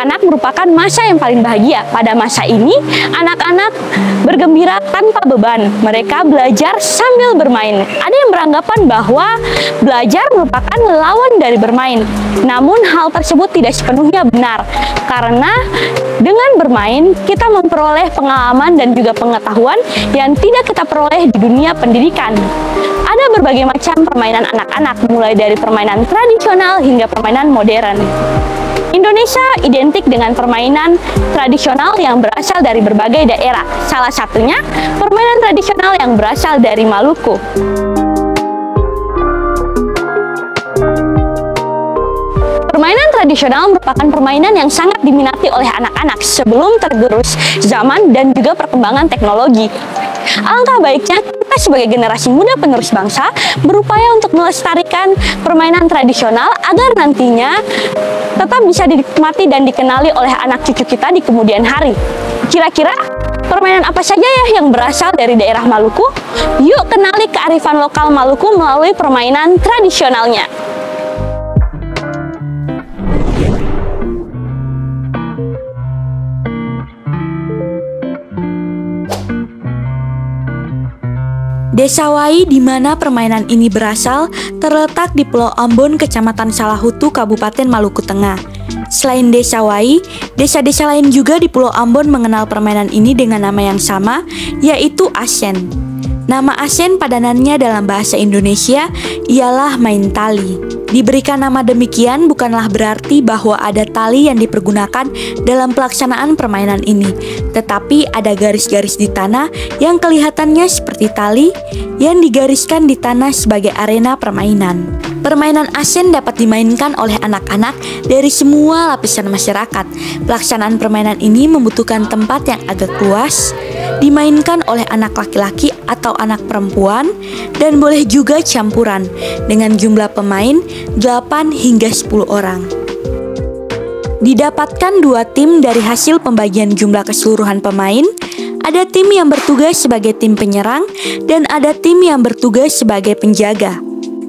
anak-anak merupakan masa yang paling bahagia. Pada masa ini, anak-anak bergembira tanpa beban. Mereka belajar sambil bermain. Ada yang beranggapan bahwa belajar merupakan lawan dari bermain. Namun hal tersebut tidak sepenuhnya benar. Karena dengan bermain, kita memperoleh pengalaman dan juga pengetahuan yang tidak kita peroleh di dunia pendidikan. Ada berbagai macam permainan anak-anak, mulai dari permainan tradisional hingga permainan modern. Indonesia identik dengan permainan tradisional yang berasal dari berbagai daerah. Salah satunya permainan tradisional yang berasal dari Maluku. Permainan tradisional merupakan permainan yang sangat diminati oleh anak-anak sebelum tergerus zaman dan juga perkembangan teknologi. Alangkah baiknya kita sebagai generasi muda penerus bangsa berupaya untuk melestarikan permainan tradisional agar nantinya tetap bisa dinikmati dan dikenali oleh anak cucu kita di kemudian hari. Kira-kira permainan apa saja ya yang berasal dari daerah Maluku? Yuk kenali kearifan lokal Maluku melalui permainan tradisionalnya. Desa Wai, di mana permainan ini berasal, terletak di Pulau Ambon, Kecamatan Salahutu, Kabupaten Maluku Tengah. Selain Desa Wai, desa-desa lain juga di Pulau Ambon mengenal permainan ini dengan nama yang sama, yaitu Asen. Nama Asen padanannya dalam bahasa Indonesia ialah main tali. Diberikan nama demikian bukanlah berarti bahwa ada tali yang dipergunakan dalam pelaksanaan permainan ini, tetapi ada garis-garis di tanah yang kelihatannya seperti tali yang digariskan di tanah sebagai arena permainan. Permainan Asen dapat dimainkan oleh anak-anak dari semua lapisan masyarakat. Pelaksanaan permainan ini membutuhkan tempat yang agak luas, dimainkan oleh anak laki-laki atau anak perempuan, dan boleh juga campuran dengan jumlah pemain 8 hingga 10 orang. Didapatkan 2 tim dari hasil pembagian jumlah keseluruhan pemain. Ada tim yang bertugas sebagai tim penyerang dan ada tim yang bertugas sebagai penjaga.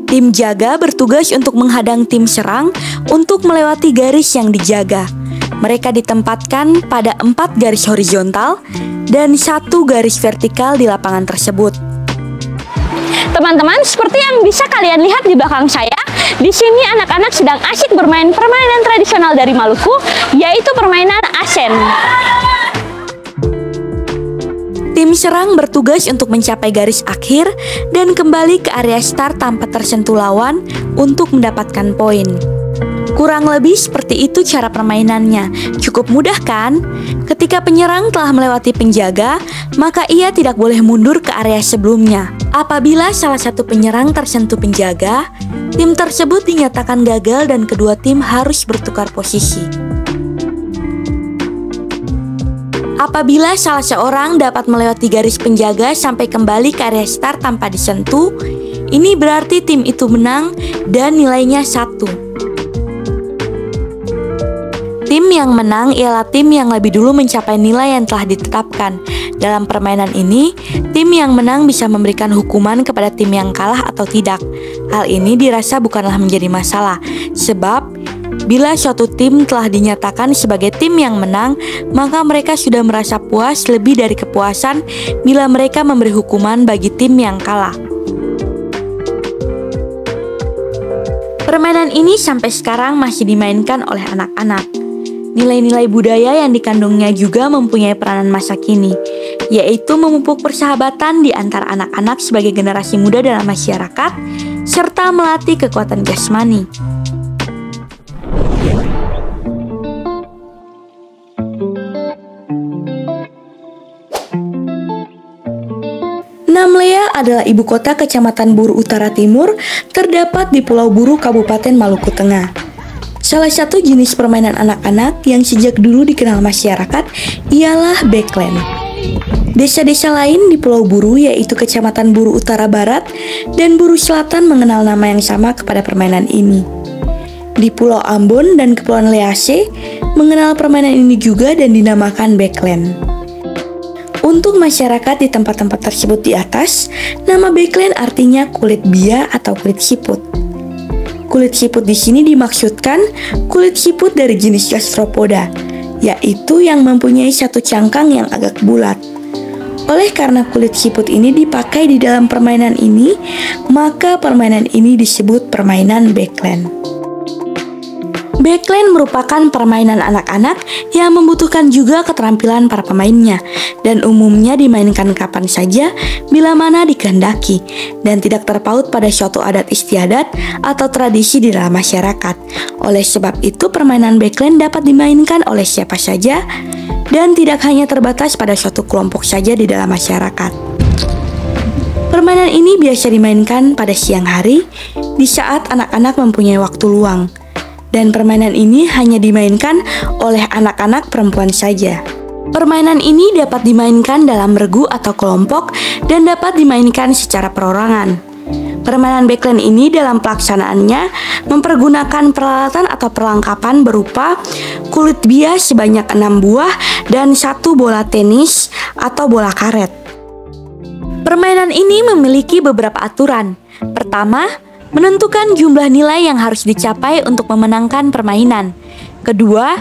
Tim jaga bertugas untuk menghadang tim serang untuk melewati garis yang dijaga. Mereka ditempatkan pada 4 garis horizontal dan 1 garis vertikal di lapangan tersebut. Teman-teman, seperti yang bisa kalian lihat di belakang saya, di sini anak-anak sedang asyik bermain permainan tradisional dari Maluku, yaitu permainan Asen. Tim serang bertugas untuk mencapai garis akhir dan kembali ke area start tanpa tersentuh lawan untuk mendapatkan poin. Kurang lebih seperti itu cara permainannya. Cukup mudah kan? Ketika penyerang telah melewati penjaga, maka ia tidak boleh mundur ke area sebelumnya. Apabila salah satu penyerang tersentuh penjaga, tim tersebut dinyatakan gagal dan kedua tim harus bertukar posisi. Apabila salah seorang dapat melewati garis penjaga sampai kembali ke area start tanpa disentuh, ini berarti tim itu menang dan nilainya 1. Tim yang menang ialah tim yang lebih dulu mencapai nilai yang telah ditetapkan. Dalam permainan ini, tim yang menang bisa memberikan hukuman kepada tim yang kalah atau tidak. Hal ini dirasa bukanlah menjadi masalah, sebab bila suatu tim telah dinyatakan sebagai tim yang menang, maka mereka sudah merasa puas lebih dari kepuasan bila mereka memberi hukuman bagi tim yang kalah. Permainan ini sampai sekarang masih dimainkan oleh anak-anak. Nilai-nilai budaya yang dikandungnya juga mempunyai peranan masa kini, yaitu memupuk persahabatan di antara anak-anak sebagai generasi muda dalam masyarakat, serta melatih kekuatan jasmani. Namlea adalah ibu kota Kecamatan Buru Utara Timur, terdapat di Pulau Buru, Kabupaten Maluku Tengah. Salah satu jenis permainan anak-anak yang sejak dulu dikenal masyarakat ialah backland. Desa-desa lain di Pulau Buru yaitu Kecamatan Buru Utara Barat dan Buru Selatan mengenal nama yang sama kepada permainan ini. Di Pulau Ambon dan Kepulauan Lease mengenal permainan ini juga dan dinamakan backland. Untuk masyarakat di tempat-tempat tersebut di atas, nama backland artinya kulit bia atau kulit siput. Kulit siput di sini dimaksudkan kulit siput dari jenis gastropoda, yaitu yang mempunyai satu cangkang yang agak bulat. Oleh karena kulit siput ini dipakai di dalam permainan ini, maka permainan ini disebut permainan backland. Backland merupakan permainan anak-anak yang membutuhkan juga keterampilan para pemainnya dan umumnya dimainkan kapan saja bila mana dikehendaki dan tidak terpaut pada suatu adat istiadat atau tradisi di dalam masyarakat. Oleh sebab itu permainan backland dapat dimainkan oleh siapa saja dan tidak hanya terbatas pada suatu kelompok saja di dalam masyarakat. Permainan ini biasa dimainkan pada siang hari di saat anak-anak mempunyai waktu luang. Dan permainan ini hanya dimainkan oleh anak-anak perempuan saja. Permainan ini dapat dimainkan dalam regu atau kelompok dan dapat dimainkan secara perorangan. Permainan backland ini dalam pelaksanaannya mempergunakan peralatan atau perlengkapan berupa kulit bias sebanyak 6 buah dan 1 bola tenis atau bola karet. Permainan ini memiliki beberapa aturan. Pertama, menentukan jumlah nilai yang harus dicapai untuk memenangkan permainan. Kedua,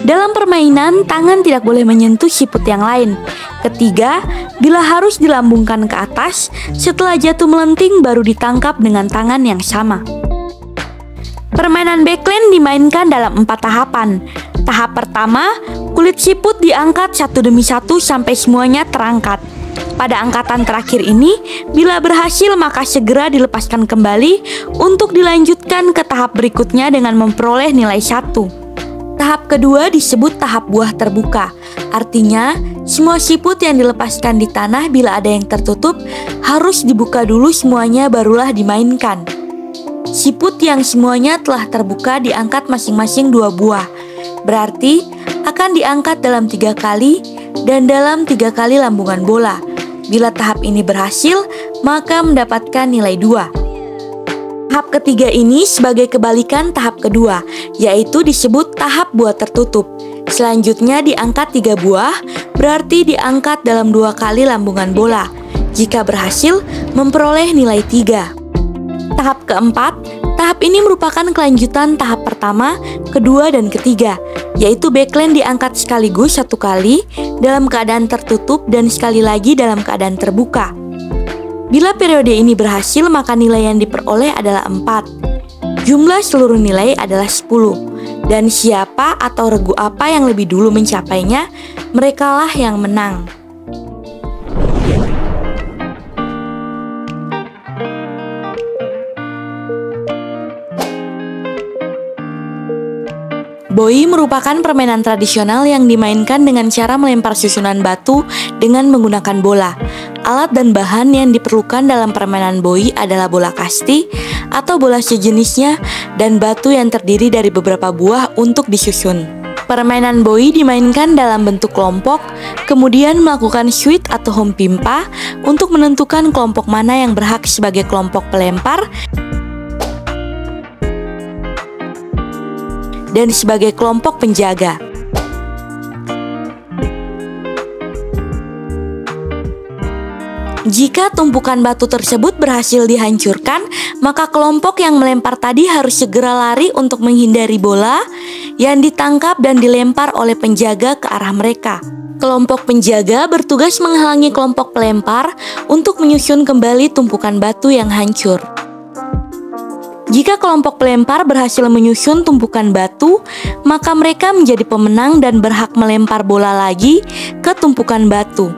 dalam permainan tangan tidak boleh menyentuh siput yang lain. Ketiga, bila harus dilambungkan ke atas, setelah jatuh melenting baru ditangkap dengan tangan yang sama. Permainan backland dimainkan dalam 4 tahapan. Tahap pertama, kulit siput diangkat satu demi satu sampai semuanya terangkat. Pada angkatan terakhir ini, bila berhasil maka segera dilepaskan kembali untuk dilanjutkan ke tahap berikutnya dengan memperoleh nilai 1. Tahap kedua disebut tahap buah terbuka. Artinya, semua siput yang dilepaskan di tanah bila ada yang tertutup harus dibuka dulu semuanya barulah dimainkan. Siput yang semuanya telah terbuka diangkat masing-masing 2 buah. Berarti akan diangkat dalam 3 kali dan dalam 3 kali lambungan bola. Bila tahap ini berhasil, maka mendapatkan nilai 2. Tahap ketiga ini sebagai kebalikan tahap kedua, yaitu disebut tahap buah tertutup. Selanjutnya diangkat 3 buah, berarti diangkat dalam 2 kali lambungan bola. Jika berhasil, memperoleh nilai 3. Tahap keempat, tahap ini merupakan kelanjutan tahap pertama, kedua, dan ketiga, yaitu backland diangkat sekaligus 1 kali dalam keadaan tertutup dan sekali lagi dalam keadaan terbuka. Bila periode ini berhasil, maka nilai yang diperoleh adalah 4. Jumlah seluruh nilai adalah 10. Dan siapa atau regu apa yang lebih dulu mencapainya, merekalah yang menang. Boi merupakan permainan tradisional yang dimainkan dengan cara melempar susunan batu dengan menggunakan bola. Alat dan bahan yang diperlukan dalam permainan boi adalah bola kasti atau bola sejenisnya dan batu yang terdiri dari beberapa buah untuk disusun. Permainan boi dimainkan dalam bentuk kelompok, kemudian melakukan suit atau home pimpa untuk menentukan kelompok mana yang berhak sebagai kelompok pelempar dan sebagai kelompok penjaga. Jika tumpukan batu tersebut berhasil dihancurkan, maka kelompok yang melempar tadi harus segera lari untuk menghindari bola yang ditangkap dan dilempar oleh penjaga ke arah mereka. Kelompok penjaga bertugas menghalangi kelompok pelempar untuk menyusun kembali tumpukan batu yang hancur. Jika kelompok pelempar berhasil menyusun tumpukan batu, maka mereka menjadi pemenang dan berhak melempar bola lagi ke tumpukan batu.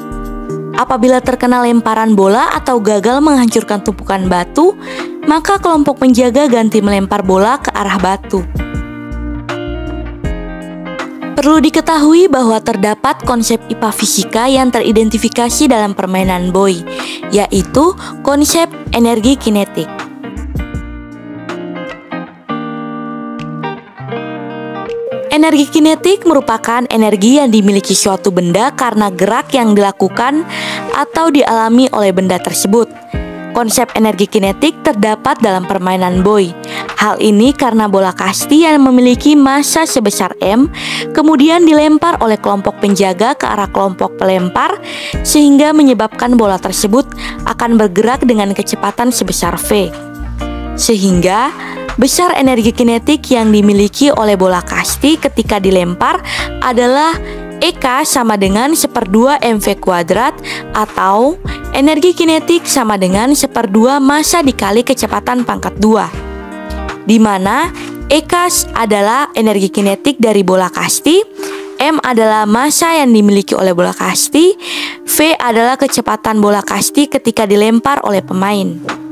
Apabila terkena lemparan bola atau gagal menghancurkan tumpukan batu, maka kelompok penjaga ganti melempar bola ke arah batu. Perlu diketahui bahwa terdapat konsep IPA fisika yang teridentifikasi dalam permainan boi, yaitu konsep energi kinetik. Energi kinetik merupakan energi yang dimiliki suatu benda karena gerak yang dilakukan atau dialami oleh benda tersebut. Konsep energi kinetik terdapat dalam permainan boi. Hal ini karena bola kasti yang memiliki massa sebesar M kemudian dilempar oleh kelompok penjaga ke arah kelompok pelempar sehingga menyebabkan bola tersebut akan bergerak dengan kecepatan sebesar V. Sehingga besar energi kinetik yang dimiliki oleh bola kasti ketika dilempar adalah EK sama dengan 1/2 mv kuadrat, atau energi kinetik sama dengan 1/2 massa dikali kecepatan pangkat 2, di mana EK adalah energi kinetik dari bola kasti, M adalah massa yang dimiliki oleh bola kasti, V adalah kecepatan bola kasti ketika dilempar oleh pemain.